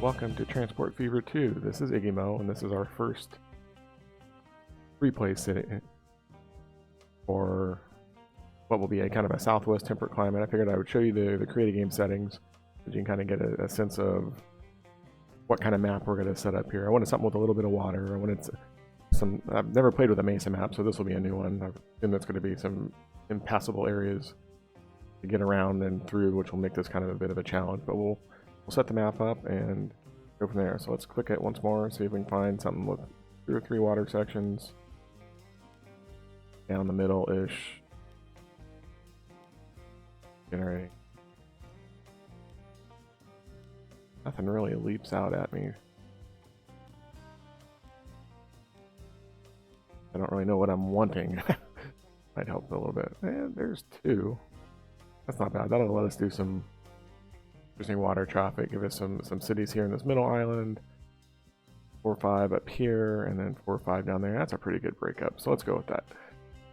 welcome to Transport Fever 2. This is Iggy and this is our first replay sitting for what will be a kind of a southwest temperate climate. I figured I would show you the create a game settings so you can kind of get a sense of what kind of map we're going to set up here. I wanted something with a little bit of water. I wanted I've never played with a mesa map, so this will be a new one. I assume that's going to be some impassable areas to get around and through, which will make this kind of a bit of a challenge, but we'll set the map up and go from there. So let's click it once more, see if we can find something with 2 or 3 water sections down the middle-ish. Generating. Nothing really leaps out at me. I don't really know what I'm wanting. Might help a little bit. And there's 2. That's not bad. That'll let us do some interesting water traffic. Give us some cities here in this middle island. 4 or 5 up here, and then 4 or 5 down there. That's a pretty good breakup. So let's go with that.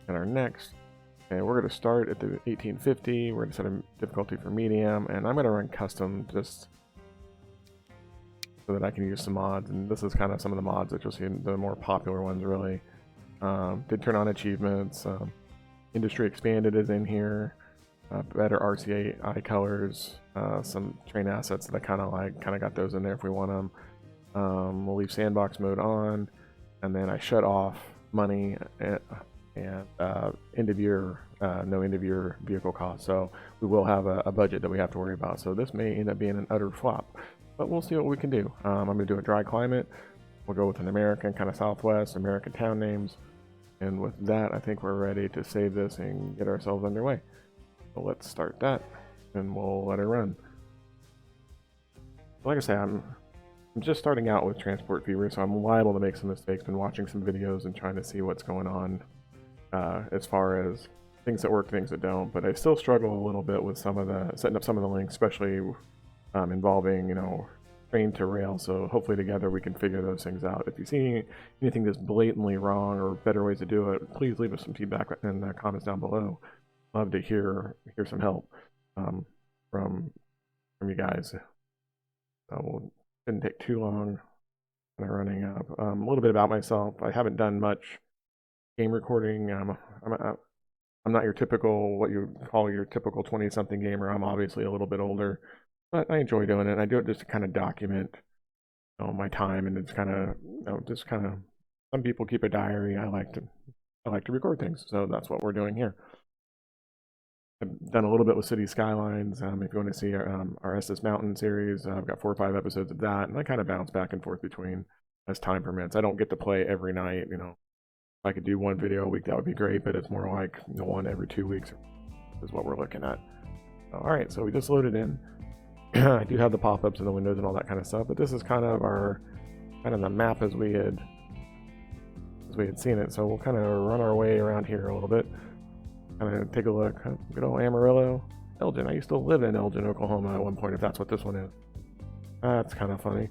And our next, okay, we're going to start at the 1850. We're going to set a difficulty for medium, and I'm going to run custom just so that I can use some mods. And this is kind of some of the mods that you'll see, the more popular ones really. Did turn on achievements. Industry Expanded is in here. Better RCA colors. Some train assets that I kind of got those in there if we want them. We'll leave sandbox mode on, and then I shut off money and end of year, no end of year vehicle cost. So we will have a budget that we have to worry about. So this may end up being an utter flop, but we'll see what we can do. I'm going to do a dry climate. We'll go with an American kind of Southwest, American town names. And with that, I think we're ready to save this and get ourselves underway. So let's start that, and we'll let it run. Like I say, I'm just starting out with Transport Fever, so I'm liable to make some mistakes. Been watching some videos and trying to see what's going on as far as things that work, things that don't. But I still struggle a little bit with setting up some of the links, especially involving, you know, train to rail. So hopefully together we can figure those things out. If you see anything that's blatantly wrong or better ways to do it, please leave us some feedback in the comments down below. Love to hear some help from you guys. Didn't take too long. Kind of running up. A little bit about myself. I haven't done much game recording. I'm not your typical, what you call your typical 20-something gamer. I'm obviously a little bit older, but I enjoy doing it. I do it just to kind of document, you know, my time, and it's kind of, you know, just kind of. Some people keep a diary. I like to record things, so that's what we're doing here. I've done a little bit with City Skylines. If you want to see our Estes Mountain series, I've got 4 or 5 episodes of that, and I kind of bounce back and forth between as time permits. I don't get to play every night. You know, if I could do 1 video a week, that would be great, but it's more like, you know, 1 every 2 weeks is what we're looking at. All right, so we just loaded in. I do have the pop-ups in the windows and all that kind of stuff, but this is kind of the map as we had seen it. So we'll kind of run our way around here a little bit. Kind of take a look. Good old Amarillo, Elgin. I used to live in Elgin, Oklahoma at one point, if that's what this one is. That's kind of funny.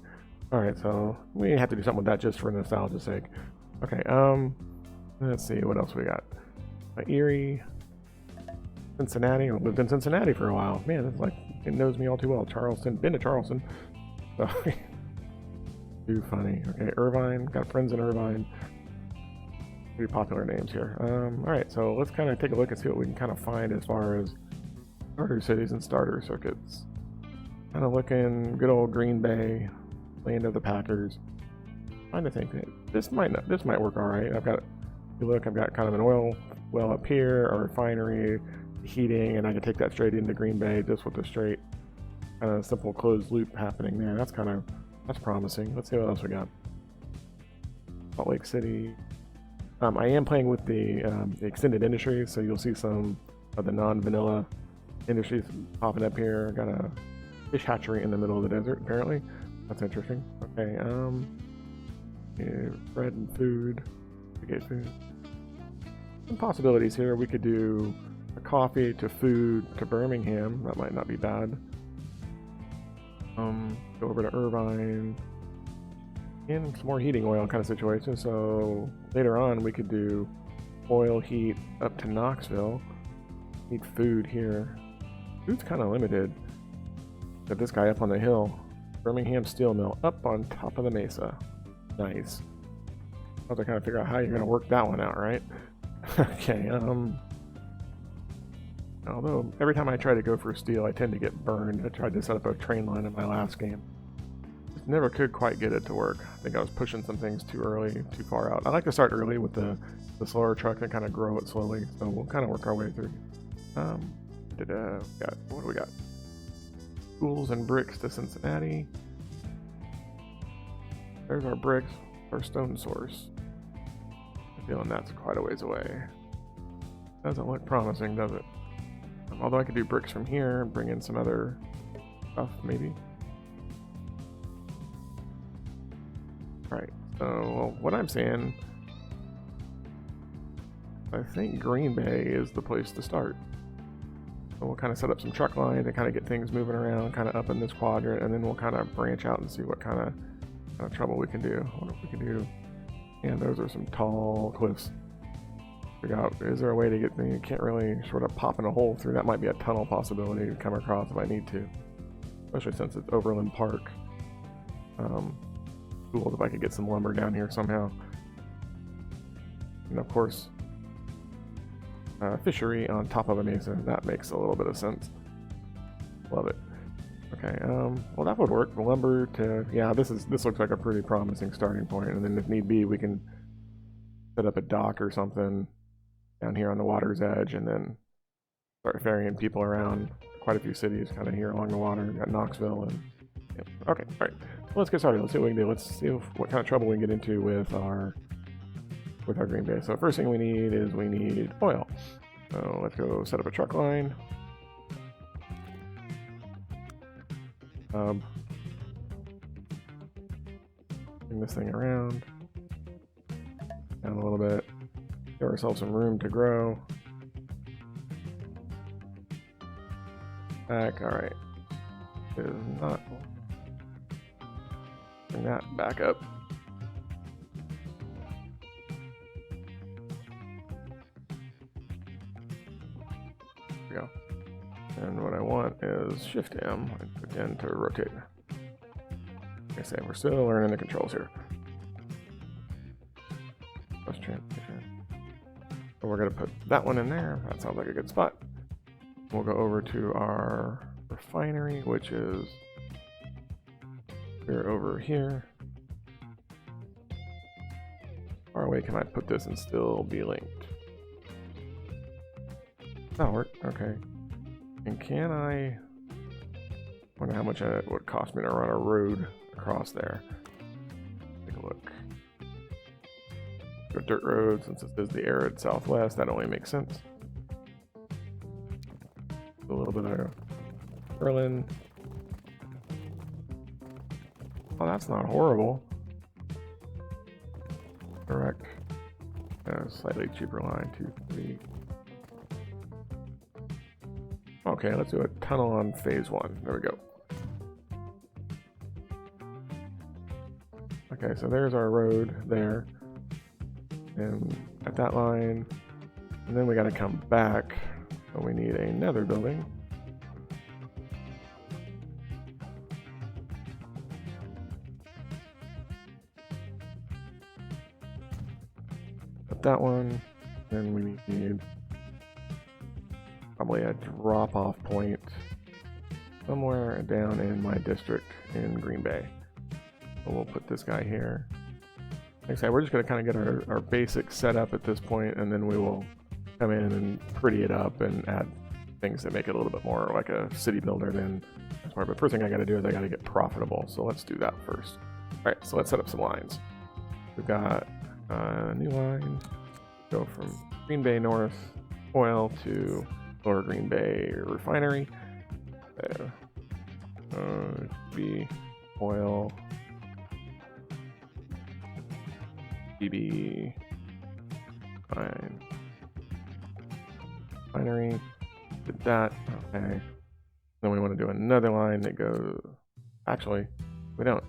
All right, so we have to do something with that just for nostalgia's sake. Okay, let's see what else we got. Erie, Cincinnati. I lived in Cincinnati for a while. Man, it's like, it knows me all too well. Charleston, been to Charleston. So, too funny. Okay, Irvine, got friends in Irvine. Pretty popular names here. All right, so let's kind of take a look and see what we can kind of find as far as starter cities and starter circuits. Kind of looking good old Green Bay, land of the Packers. Trying to think that this might work all right. I've got kind of an oil well up here, a refinery, heating, and I can take that straight into Green Bay just with a straight kind of simple closed loop happening there. That's promising. Let's see what else we got. Salt Lake City. I am playing with the extended industries, so you'll see some of the non-vanilla industries popping up here. Got a fish hatchery in the middle of the desert, apparently. That's interesting. Okay, yeah, bread and food. Okay, food. Some possibilities here. We could do a coffee to food to Birmingham. That might not be bad. Go over to Irvine. And some more heating oil kind of situation. So later on we could do oil heat up to Knoxville. Need food here. Food's kind of limited. Got this guy up on the hill. Birmingham Steel Mill up on top of the mesa. Nice. I have to kind of figure out how you're going to work that one out, right? Okay, although every time I try to go for steel, I tend to get burned. I tried to set up a train line in my last game. Just never could quite get it to work. I think I was pushing some things too early, too far out. I like to start early with the slower truck and kind of grow it slowly. So we'll kind of work our way through. What do we got? Tools and bricks to Cincinnati. There's our bricks, our stone source. I'm feeling that's quite a ways away. Doesn't look promising, does it? Although I could do bricks from here and bring in some other stuff, maybe. Right, so what I'm saying, I think Green Bay is the place to start. So we'll kind of set up some truck lines and kind of get things moving around, kind of up in this quadrant, and then we'll kind of branch out and see what kind of trouble we can do. What if we can do? And those are some tall cliffs. Figure out, is there a way to get me? You can't really sort of pop in a hole through. That might be a tunnel possibility to come across if I need to, especially since it's Overland Park. Cool if I could get some lumber down here somehow. And of course, fishery on top of a mesa. That makes a little bit of sense. Love it. Okay, well that would work. The lumber to, yeah, this looks like a pretty promising starting point, and then if need be, we can set up a dock or something down here on the water's edge, and then start ferrying people around quite a few cities kind of here along the water. We've got Knoxville and, yeah. Okay, all right. Well, let's get started. Let's see what we can do. Let's see what kind of trouble we can get into with our Green Bay. So first thing we need oil. So let's go set up a truck line. Bring this thing around down a little bit. Give ourselves some room to grow. Back, all right. Is not. Bring that back up. There we go. And what I want is Shift M and again to rotate. Like I say, we're still learning the controls here. Plus transition. So we're going to put that one in there. That sounds like a good spot. We'll go over to our refinery, which is over here. Far away can I put this and still be linked? That'll work. Okay. And can I wonder how much it would cost me to run a road across there? Take a look. A dirt road, since this is the arid southwest, that only makes sense. A little bit of Berlin. Oh, that's not horrible. Correct. Slightly cheaper line, 2, 3. Okay, let's do a tunnel on phase 1. There we go. Okay, so there's our road there. And at that line. And then we got to come back. So we need another building. At that one. Then we need probably a drop-off point somewhere down in my district in Green Bay. So we'll put this guy here. Like I said, we're just going to kind of get our basic setup at this point, and then we will come in and pretty it up and add things that make it a little bit more like a city builder than that's part. But first thing I got to do is I got to get profitable. So let's do that first. All right, so let's set up some lines. We've got a new line. Go from Green Bay North oil to Lower Green Bay refinery. B oil. BB fine. Refinery. Did that. Okay. Then we want to do another line that goes. Actually, we don't.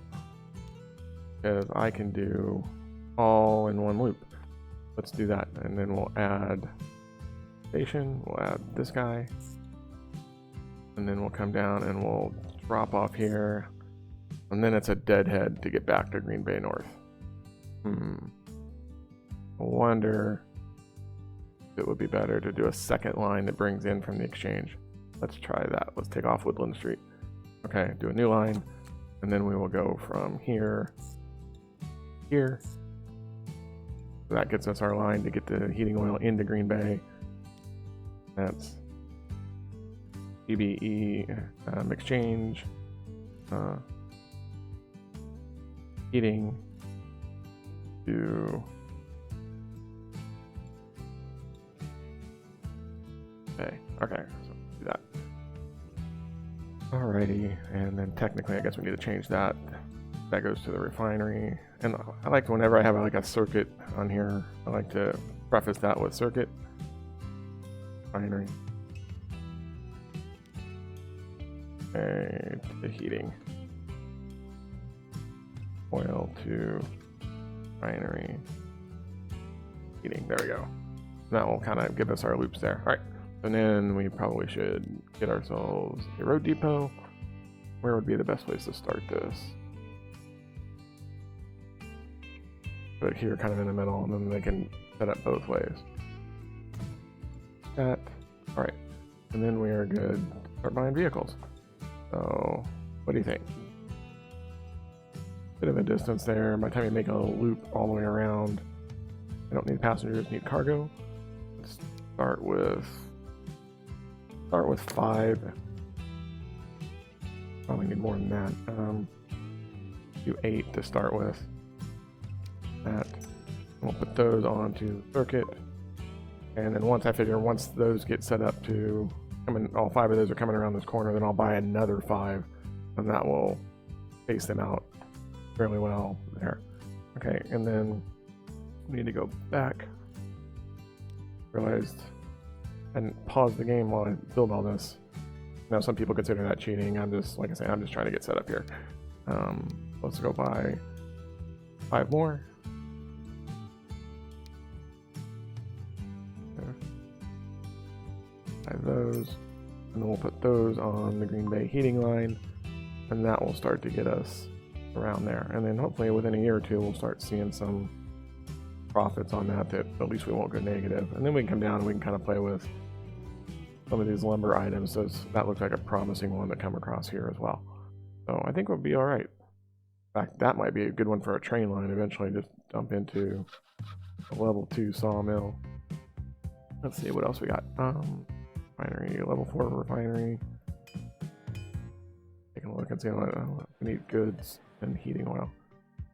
Because I can do all in one loop. Let's do that. And then we'll add station. We'll add this guy. And then we'll come down and we'll drop off here. And then it's a deadhead to get back to Green Bay North. I wonder if it would be better to do a second line that brings in from the exchange. Let's try that. Let's take off Woodland Street. Okay, do a new line, and then we will go from here, here. So that gets us our line to get the heating oil into Green Bay. That's EBE exchange, heating to okay, so do that. Alrighty, and then technically I guess we need to change that. That goes to the refinery. And I like to, whenever I have like a circuit on here, I like to preface that with circuit, refinery, and the heating, oil to refinery, heating. There we go. That will kind of give us our loops there. All right. And then we probably should get ourselves a road depot. Where would be the best place to start this? Put it here kind of in the middle, and then they can set up both ways. That. All right. And then we are good to start buying vehicles. So what do you think? Bit of a distance there. By the time you make a loop all the way around, I don't need passengers, need cargo. Let's start with 5. Probably need more than that. Do 8 to start with. That. We'll put those onto circuit. And then once those get set up to come in, all 5 of those are coming around this corner, then I'll buy another 5, and that will space them out fairly well there. Okay, and then we need to go back. Realized and pause the game while I build all this. Now some people consider that cheating. I'm just, like I say, I'm just trying to get set up here. Let's go buy 5 more. Buy those, and then we'll put those on the Green Bay heating line, and that will start to get us around there. And then hopefully within a year or 2 we'll start seeing some profits on that at least we won't go negative. And then we can come down and we can kind of play with some of these lumber items. So that looks like a promising one to come across here as well. So I think we'll be all right. In fact, that might be a good one for a train line eventually, just dump into a level 2 sawmill. Let's see what else we got. Refinery, level 4 refinery. Taking a look and seeing what we need goods and heating oil.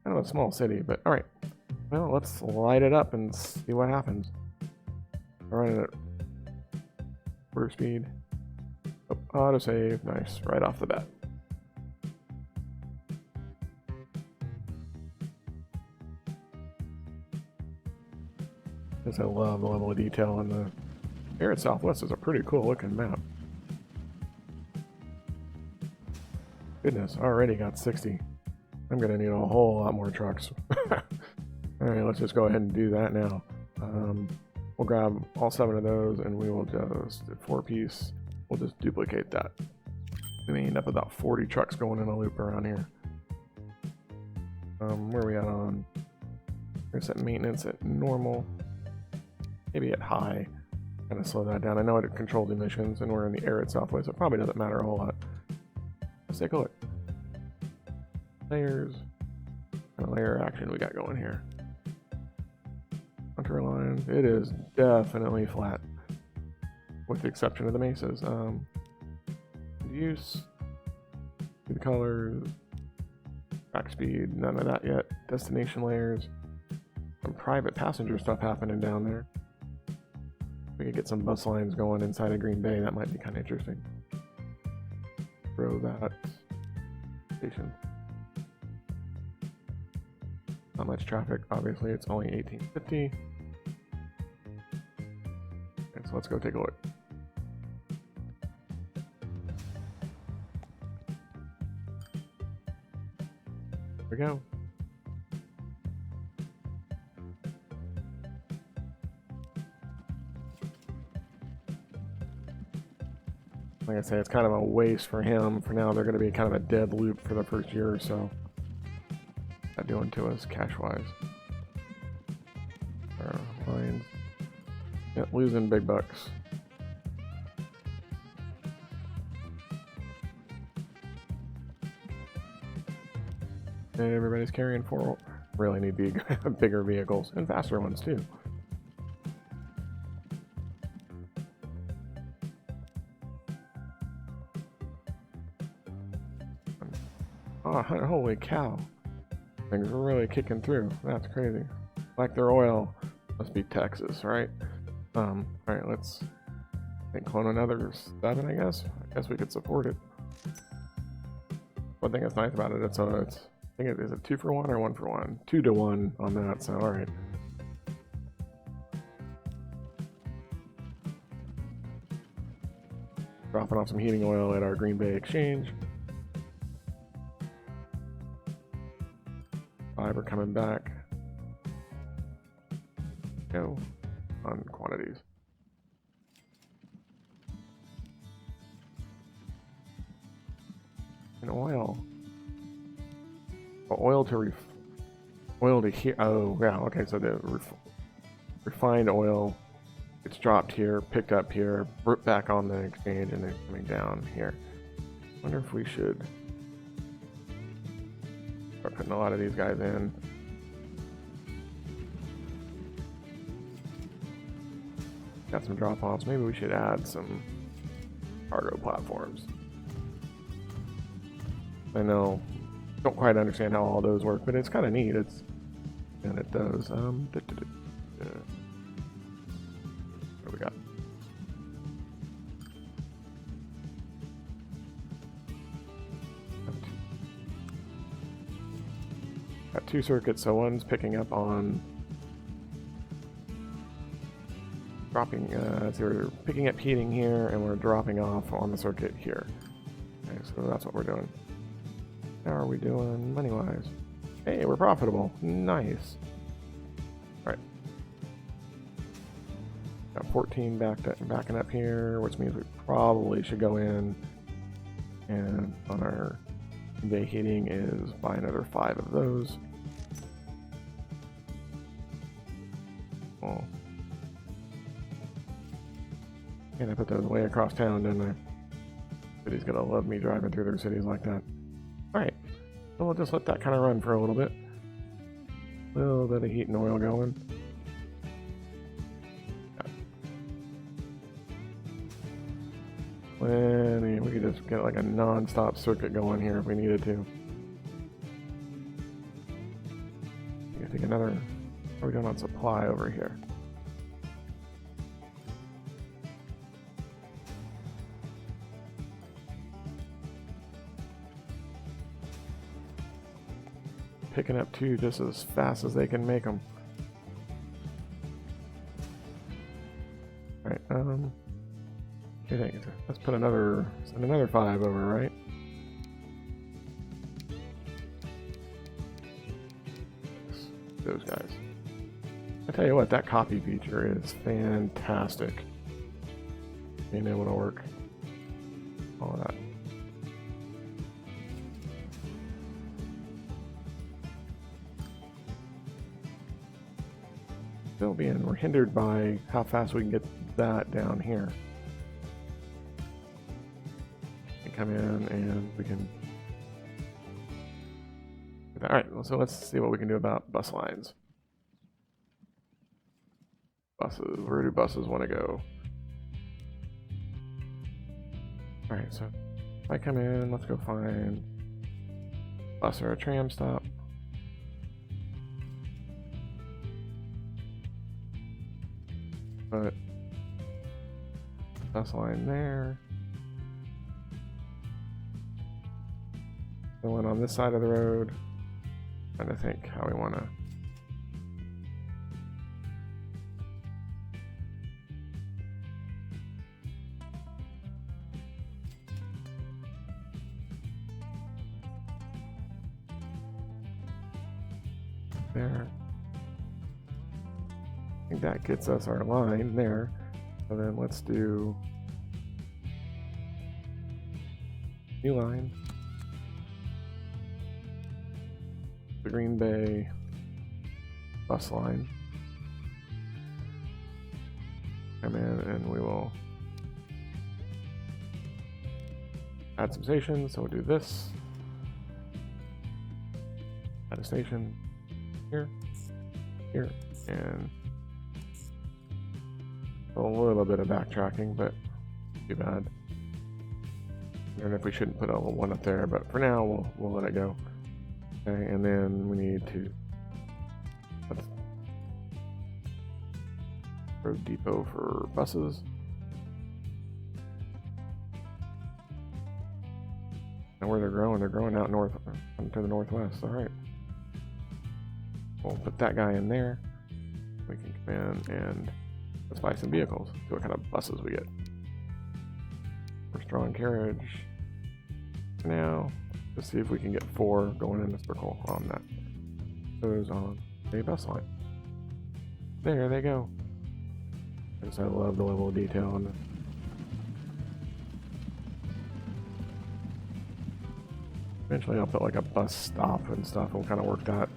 Kind of a small city, but all right. Well, let's light it up and see what happens. All right, at quarter speed. Oh, autosave, nice, right off the bat. I love the level of detail in the here at Southwest. Is a pretty cool looking map. Goodness, already got 60. I'm gonna need a whole lot more trucks. All right, let's just go ahead and do that now. We'll grab all 7 of those, and we will just 4-piece. We'll just duplicate that. And we end up with about 40 trucks going in a loop around here. Where are we at on? We're gonna set maintenance at normal. Maybe at high. Kind of slow that down. I know it controls emissions, and we're in the arid Southwest, so it probably doesn't matter a whole lot. Let's take a look. Layers. What kind of layer action we got going here? Contour line. It is definitely flat, with the exception of the mesas. Use. The colors. Track speed. None of that yet. Destination layers. Some private passenger stuff happening down there. We could get some bus lines going inside of Green Bay. That might be kind of interesting. Throw that station. Not much traffic, obviously. It's only 1850. Okay, so let's go take a look. There we go. like I say, it's kind of a waste for him. For now, they're going to be kind of a dead loop for the first year or so. Not doing to us cash-wise. Lines. Yep, losing big bucks. Everybody's carrying four. Really need bigger vehicles and faster ones too. Oh, holy cow. Things are really kicking through. That's crazy. Like their oil. Must be Texas, right? Alright, let's clone another 7, I guess. I guess we could support it. One thing that's nice about it, is it 2 for 1 or 1 for 1? 2 to 1 on that, so alright. Dropping off some heating oil at our Green Bay exchange. 5 are coming back. Go on quantities. And oil. Oh, oil to here. Oh, yeah. Okay, so the refined oil, it's dropped here, picked up here, back on the exchange, and then coming down here. Wonder if we should start putting a lot of these guys in. Got some drop-offs. Maybe we should add some cargo platforms. I know, don't quite understand how all those work, but it's kind of neat. It does. What do we got? Got 2 circuits, so one's picking up on dropping. So we're picking up heating here, and we're dropping off on the circuit here. Okay, so that's what we're doing. How are we doing money-wise? Hey, we're profitable. Nice. Alright. Got 14 backing up here, which means we probably should go in and on our day heating is buy another 5 of those. Oh. And I put those way across town, didn't I? City's gonna love me driving through their cities like that. Alright, so we'll just let that kind of run for a little bit. A little bit of heat and oil going. Plenty. We could just get like a non-stop circuit going here if we needed to. I think another. What are we doing on supply over here? Picking up 2 just as fast as they can make them. Alright, let's put send another 5 over, right? Those guys. I tell you what, that copy feature is fantastic. Being able to work all of that. We're hindered by how fast we can get that down here. We come in and we can. All right, so let's see what we can do about bus lines. Buses, where do buses want to go? All right, so if I come in, let's go find bus or a tram stop. Put bus line there. The one on this side of the road. Trying to think how we want to. There. I think that gets us our line there. So then let's do New line. The Green Bay bus line. Come in and we will add some stations. So we'll do this. Add a station here, here, and a little bit of backtracking, but not too bad. I don't know if we shouldn't put a little one up there, but for now we'll let it go. Okay, and then we need to road depot for buses. And where they're growing out north to the northwest. All right. We'll put that guy in there. We can come in and let's buy some vehicles. See what kind of buses we get. Horse drawn carriage. Now, let's see if we can get 4 going in a circle on that. Those on a bus line. There they go. I love the level of detail on this. Eventually I'll put like a bus stop and stuff. We'll kind of work that.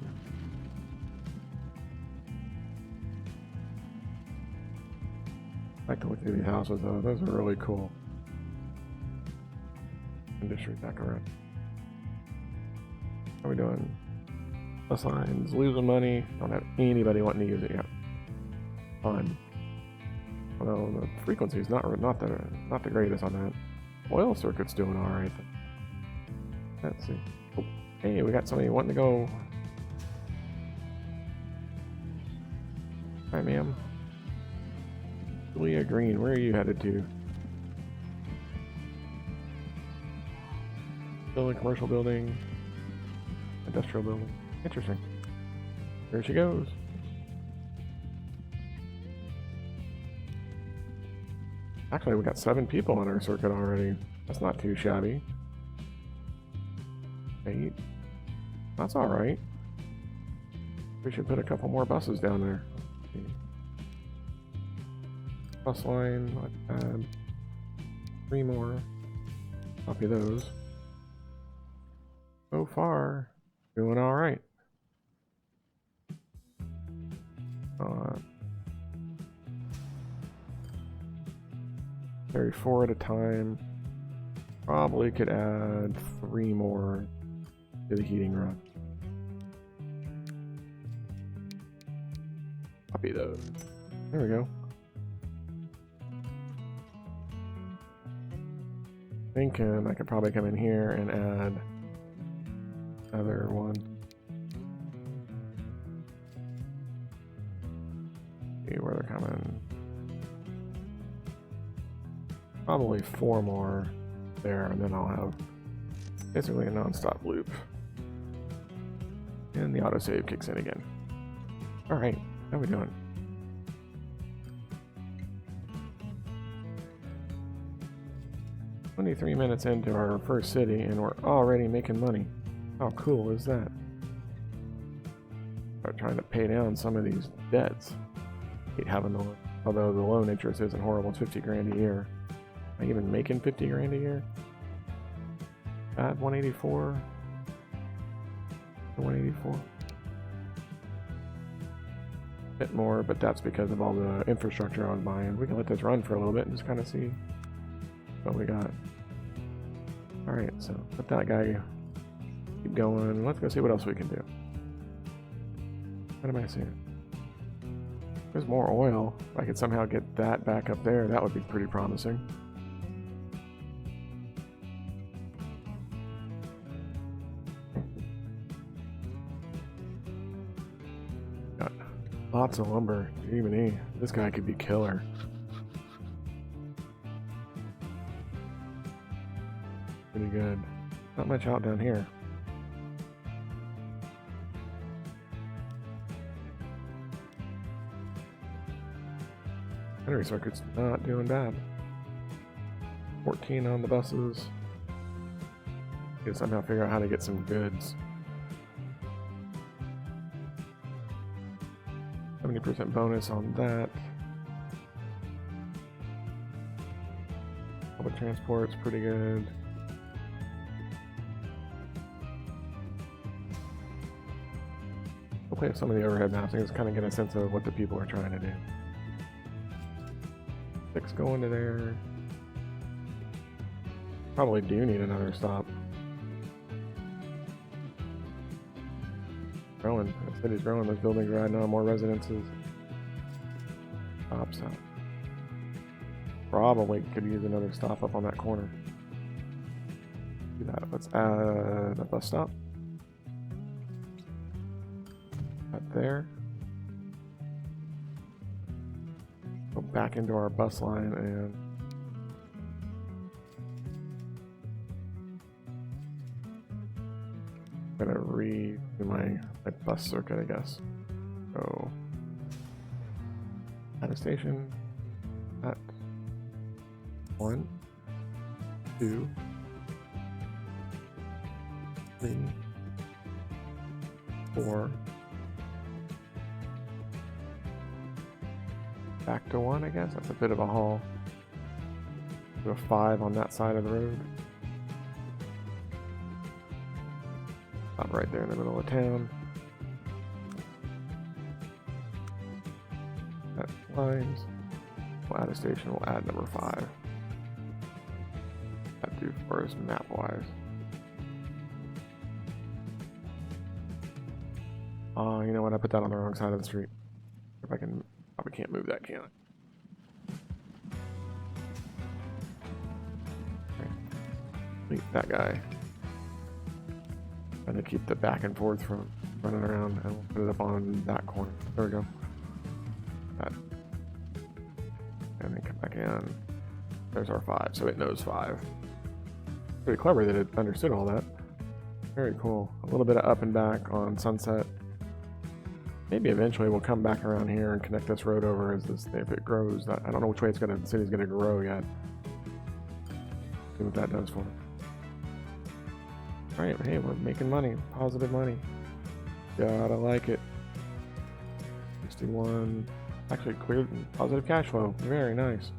I like to look through these houses though. Those are really cool. Industry back around. How are we doing? Bus lines, losing money. Don't have anybody wanting to use it yet. Fun. Although the frequency is not the greatest on that. Oil circuit's doing all right. Let's see. Oh, hey, we got somebody wanting to go. Hi, ma'am. Julia Green, where are you headed to? Building, commercial building, industrial building. Interesting. There she goes. Actually, we got 7 people on our circuit already. That's not too shabby. 8. That's all right. We should put a couple more buses down there. Bus line, let's add 3 more. Copy those. So far, doing all right. Carry 4 at a time. Probably could add 3 more to the heating rod. Copy those. There we go. Thinking I could probably come in here and add another one. See where they're coming. Probably 4 more there, and then I'll have basically a non-stop loop. And the autosave kicks in again. Alright, how are we doing? "23 minutes into our first city, and we're already making money. How cool is that?" Start trying to pay down some of these debts. Hate having the, although the loan interest isn't horrible, it's 50 grand a year. Am I even making 50 grand a year? Add 184. 184. Bit more, but that's because of all the infrastructure I was buying. We can let this run for a little bit and just kind of see what we got. Alright, so let that guy keep going. Let's go see what else we can do. What am I seeing? There's more oil. If I could somehow get that back up there, that would be pretty promising. Got lots of lumber. Even this guy could be killer. Pretty good. Not much out down here. Battery circuit's not doing bad. 14 on the buses. Can somehow figure out how to get some goods. 70% bonus on that. Public transport's pretty good. play some of the overhead maps and just kind of get a sense of what the people are trying to do. 6 going to there. Probably do need another stop. Growing. The city's growing. Those buildings are adding on more residences. Stops out. Probably could use another stop up on that corner. Do that. Let's add a bus stop. Right there. Go back into our bus line and I'm gonna redo my bus circuit, I guess. So at a station at 1, 2, 3, 4. Back to 1, I guess. That's a bit of a haul. Do a 5 on that side of the road. Stop right there in the middle of town. That lines. We'll add a station. We'll add number 5. That do for us map-wise. You know what? I put that on the wrong side of the street. If I can, probably can't move that, can I? Okay. Leave that guy. And to keep the back and forth from running around, and we'll put it up on that corner. There we go. That. And then come back in. There's our 5, so it knows 5. Pretty clever that it understood all that. Very cool. A little bit of up and back on Sunset. Maybe eventually we'll come back around here and connect this road over as this, if it grows. I don't know which way the city's gonna grow yet. See what that does for it. Alright, hey, we're making money. Positive money. Gotta like it. 61. Actually cleared positive cash flow. Very nice.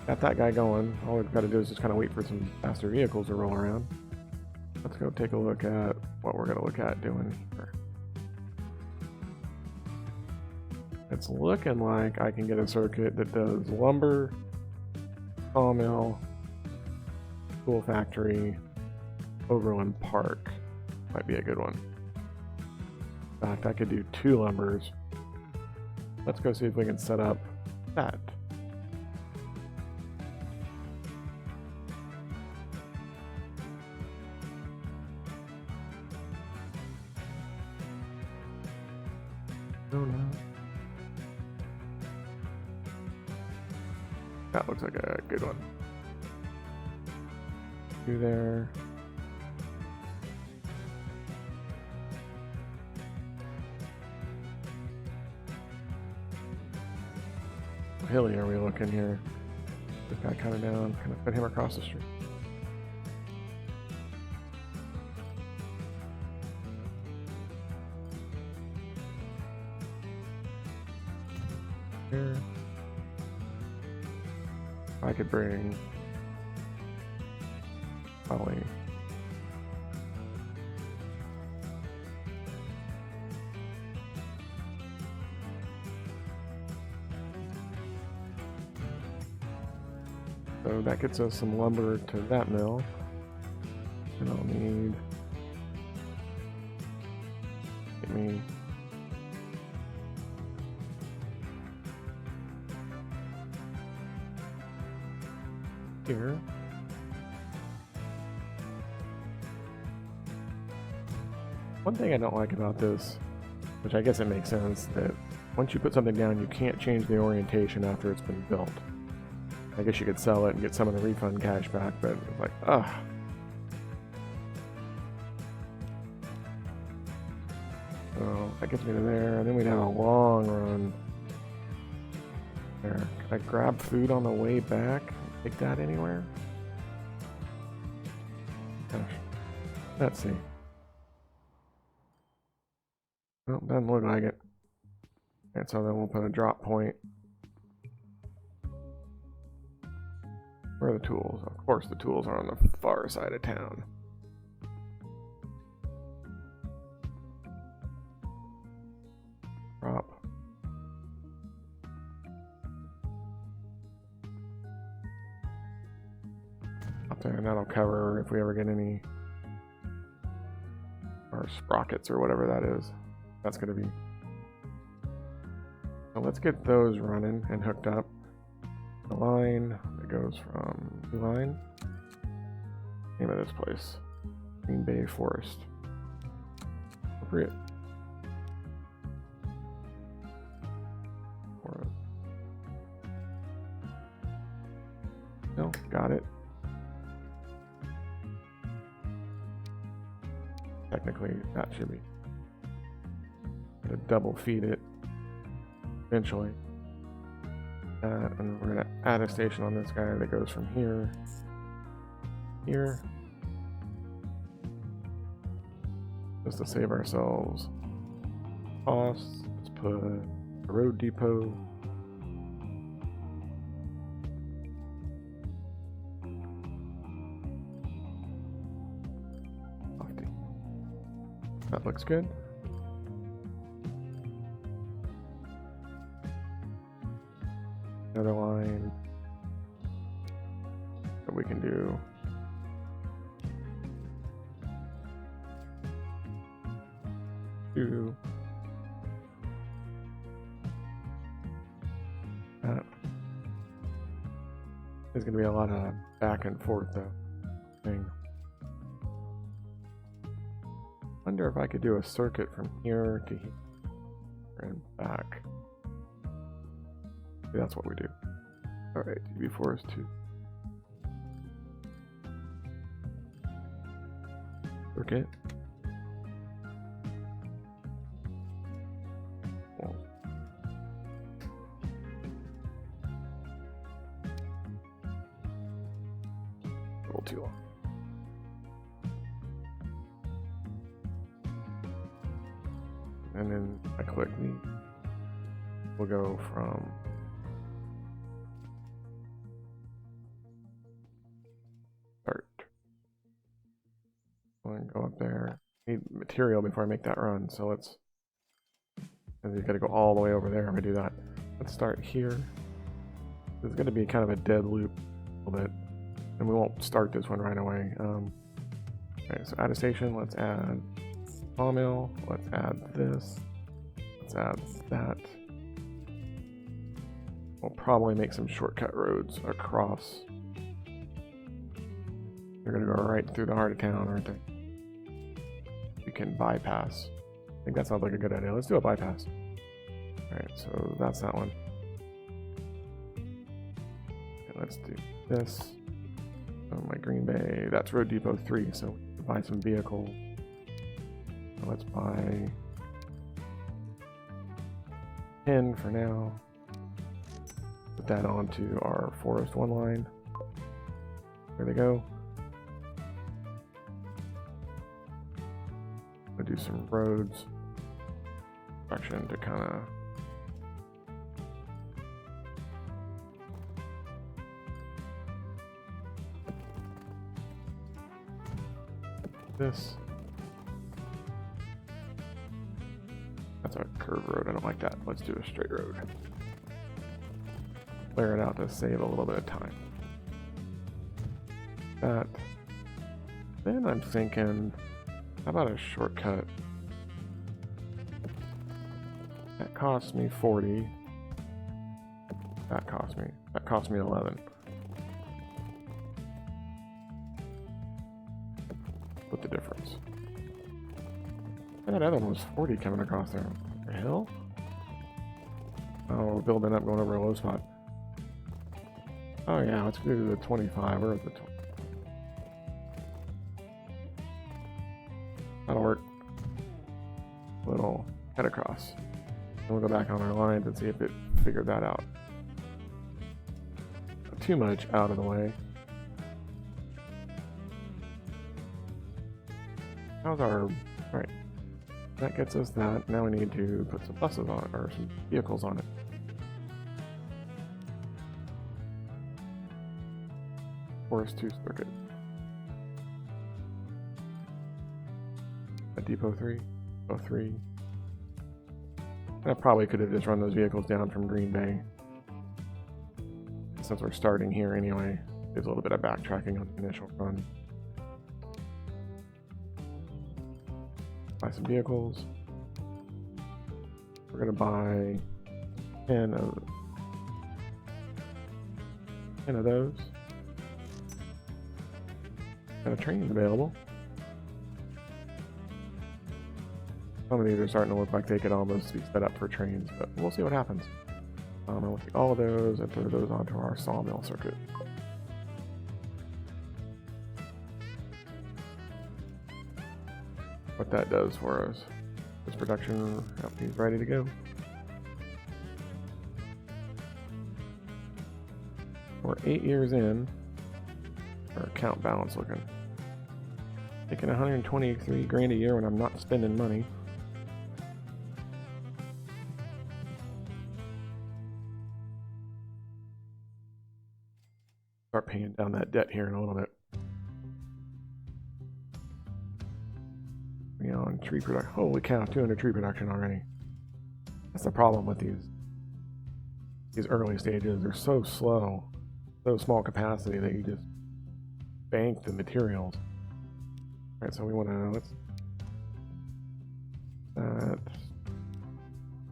Got that guy going. All we've got to do is just kind of wait for some faster vehicles to roll around. Let's go take a look at what we're going to look at doing here. It's looking like I can get a circuit that does lumber, sawmill, tool factory, Overland Park. Might be a good one. In fact, I could do 2 lumbers. Let's go see if we can set up that. No. That looks like a good one. 2 there. How hilly are we looking here? This guy coming down, kind of put him across the street. Here. I could bring probably so that gets us some lumber to that mill, and I'll need get me here. One thing I don't like about this, which I guess it makes sense, that once you put something down, you can't change the orientation after it's been built. I guess you could sell it and get some of the refund cash back, but it's like, ugh. So that gets me to there, and then we'd have a long run there. Can I grab food on the way back? Take that anywhere? Gosh. Let's see. Well, doesn't look like it. And so then we'll put a drop point. Where are the tools? Of course the tools are on the far side of town. out there, and that'll cover if we ever get any, or sprockets or whatever that is. That's going to be. So let's get those running and hooked up. The line that goes from the line. Name of this place, Green Bay Forest. Appropriate. No, got it. Technically, that should be. I'm gonna double feed it eventually. And we're gonna add a station on this guy that goes from here, here, just to save ourselves costs. Let's put a road depot. That looks good. Another line that we can do. That. There's going to be a lot of back and forth thing. Wonder if I could do a circuit from here to here and back. Maybe that's what we do. All right, TV Forest 2. Circuit. Oh. A little too long. And then I click the, we'll go from start. And go up there. Need material before I make that run, so let's, and you gotta go all the way over there if I do that. Let's start here. This is gonna be kind of a dead loop a little bit, and we won't start this one right away. Okay, so add a station, let's add sawmill, let's add this, let's add that. We'll probably make some shortcut roads across. They're gonna go right through the heart of town, aren't they? We can bypass. I think that sounds like a good idea. Let's do a bypass. Alright, so that's that one. Okay, let's do this. Oh, my Green Bay, that's Road Depot 3, so we can buy some vehicles. Let's buy 10 for now. Put that onto our Forest 1 line. There they go. I'll do some roads. Construction to kind of this. That's a curved road. I don't like that. Let's do a straight road. Clear it out to save a little bit of time. That. Then I'm thinking, how about a shortcut? That cost me 40. That cost me 11. Split the difference. And that other one was 40 coming across there. What the hell? Oh, we're building up, going over a low spot. Oh yeah, let's do the 25. We're at the 20. That'll work. Little head across. And we'll go back on our lines and see if it figured that out. Not too much out of the way. How's our... Alright. That gets us that. Now we need to put some buses on it, or some vehicles on it. Forest 2 circuit. A Depot 3. Depot 3. I probably could have just run those vehicles down from Green Bay. Since we're starting here anyway, There's a little bit of backtracking on the initial run. Buy some vehicles. We're gonna buy 10 of those. Got a train available. Some of these are starting to look like they could almost be set up for trains, but we'll see what happens. I'll take all of those and throw those onto our sawmill circuit. What that does for us. This production is ready to go. We're 8 years in. Our account balance looking. Taking 123 grand a year when I'm not spending money. Start paying down that debt here in a little bit. You know, on tree production. Holy cow, 200 tree production already. That's the problem with these early stages. They're so slow, so small capacity that you just bank the materials. All right, so we want to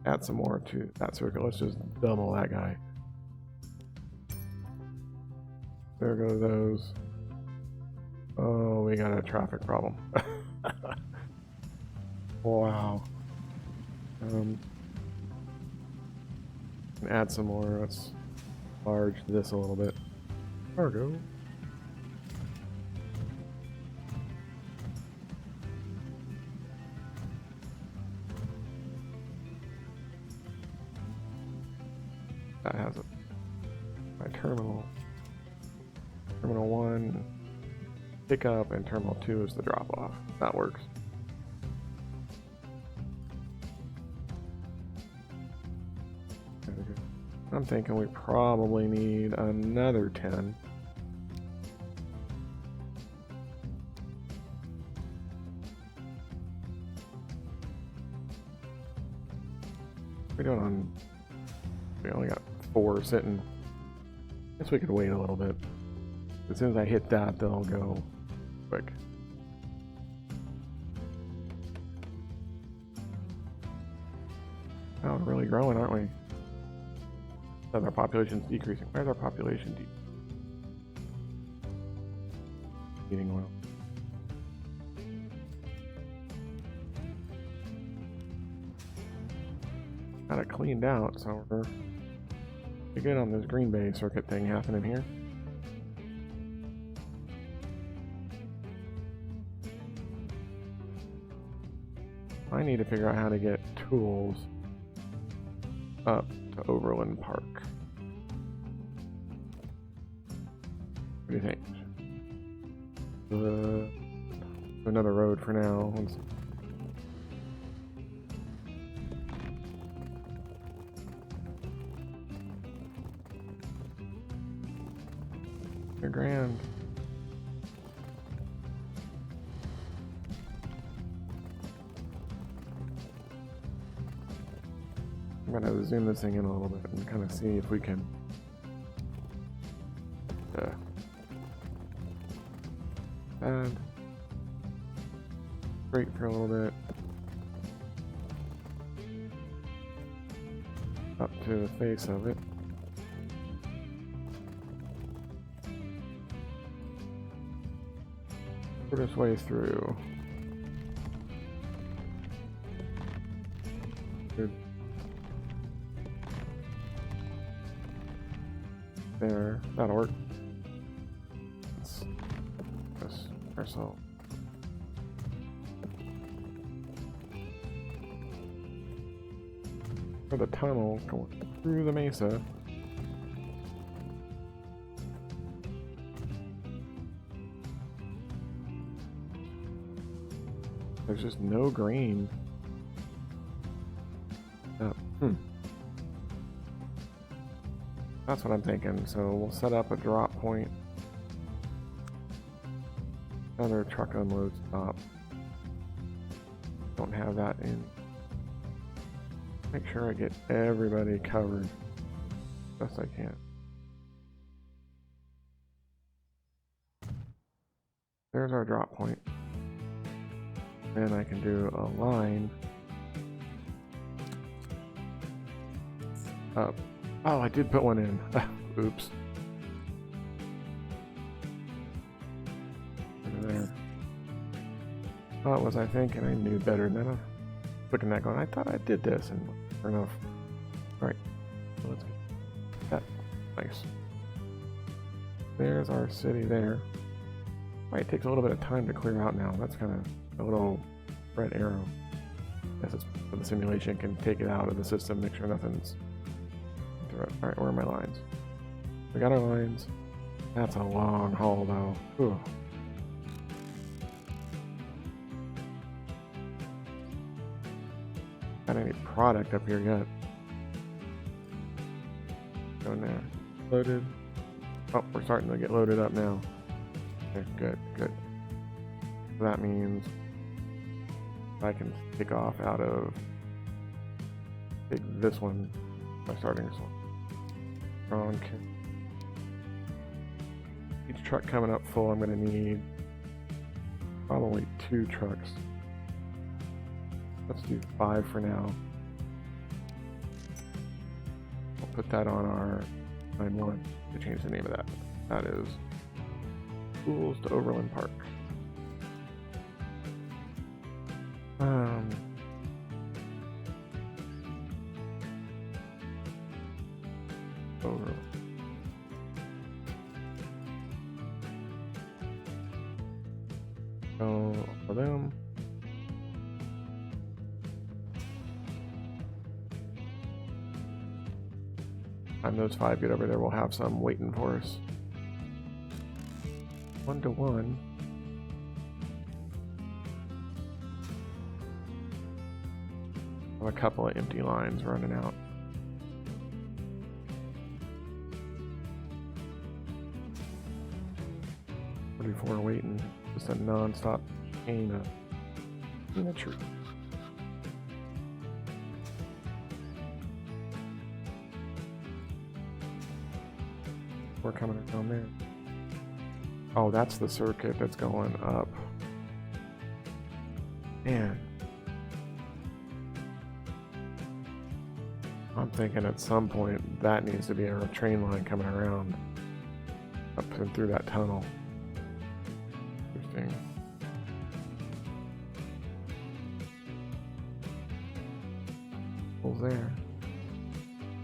add some more to that circuit. Let's just double that guy. There go those. Oh, we got a traffic problem. Wow. Add some more. Let's enlarge this a little bit. Cargo. That has it. My terminal. Terminal 1, pickup, and Terminal 2 is the drop-off. That works. I'm thinking we probably need another 10. We're doing on... We only got 4 sitting. Guess we could wait a little bit. As soon as I hit that, they'll go quick. Oh, we're really growing, aren't we? And our population's decreasing. Where's our population eating well? Got it cleaned out, so we're good on this Green Bay circuit thing happening here. I need to figure out how to get tools up to Overland Park. What do you think? Another road for now. They're grand. I'm gonna zoom this thing in a little bit and kind of see if we can add straight for a little bit up to the face of it. Shortest way through. Good. There, that'll work. Let's press ourselves. For the tunnel going through the mesa. There's just no grain. That's what I'm thinking. So we'll set up a drop point. Another truck unload stop. Don't have that in. Make sure I get everybody covered best I can. There's our drop point. Then I can do a line up. Oh, I did put one in. Oops. There. What was I thinking? I knew better than that. Looking at that going, I thought I did this, and sure enough. Alright, so let's get that. Nice. There's our city there. It takes a little bit of time to clear out now. That's kind of a little red arrow. Guess it's so the simulation can take it out of the system, make sure nothing's. Alright, where are my lines? We got our lines. That's a long haul though. Ooh. Got any product up here yet? Going there. Loaded. Oh, we're starting to get loaded up now. Okay, good, good. So that means I can take off out of take this one by starting this one. Okay. Each truck coming up full, I'm gonna need probably 2 trucks. Let's do 5 for now. I'll put that on our 9-1 to change the name of that. That is Schools to Overland Park. Overland. So for them. Time those 5 get over there, we'll have some waiting for us. 1-to-1. A couple of empty lines running out. Before waiting, just a non-stop chain of signature. We're coming down there. Oh, that's the circuit that's going up. Man. I'm thinking at some point that needs to be a train line coming around up and through that tunnel. Interesting. Pulls there.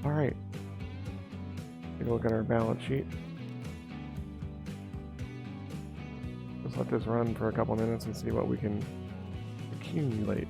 Alright. Take a look at our balance sheet. Let's let this run for a couple minutes and see what we can accumulate.